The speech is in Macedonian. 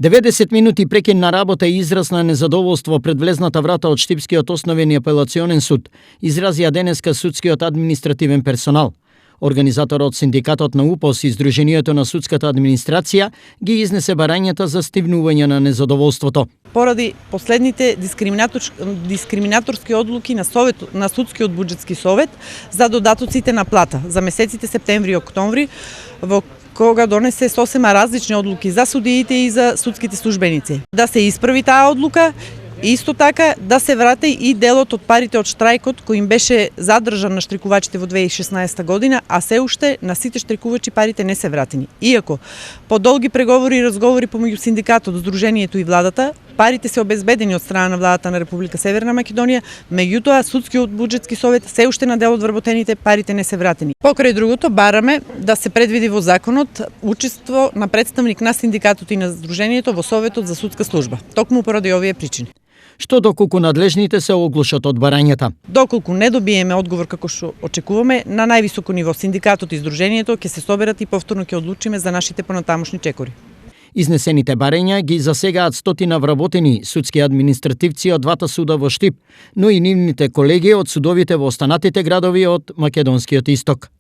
90 минути прекинна работа и израз на незадоволство пред влезната врата од Штипскиот основен и апелационен суд изразија денеска судскиот административен персонал. Организаторот Синдикатот на УПОС и Сдруженијето на судската администрација ги изнесе барањата за стивнување на незадоволството. Поради последните дискриминаторски одлуки на Судскиот буџетски совет за додатоците на плата за месеците септември и октомври, во кога донесе сосема различни одлуки за судиите и за судските службеници. Да се исправи таа одлука, исто така да се врати и делот од парите од штрајкот кој им беше задржан на штрикувачите во 2016 година, а се уште на сите штрикувачи парите не се вратени. Иако по долги преговори и разговори помеѓу синдикатот, Сдруженијето и владата, парите се обезбедени од страна на владата на Република Северна Македонија, меѓутоа Судскиот буџетски совет се уште на дел од вработените парите не се вратени. Покрај другото, бараме да се предвиди во законот учество на представник на синдикатот и на Сдруженијето во Советот за судска служба, токму поради овие причини. Што доколку надлежните се оглушат од барањата? Доколку не добиеме одговор како што очекуваме, на највисоко ниво синдикатот и Сдруженијето ќе се соберат и повторно ќе одлучиме за нашите понатамошни чекори. Изнесените барања ги засегаат стотина вработени судски административци од двата суда во Штип, но и нивните колеги од судовите во останатите градови од Македонскиот исток.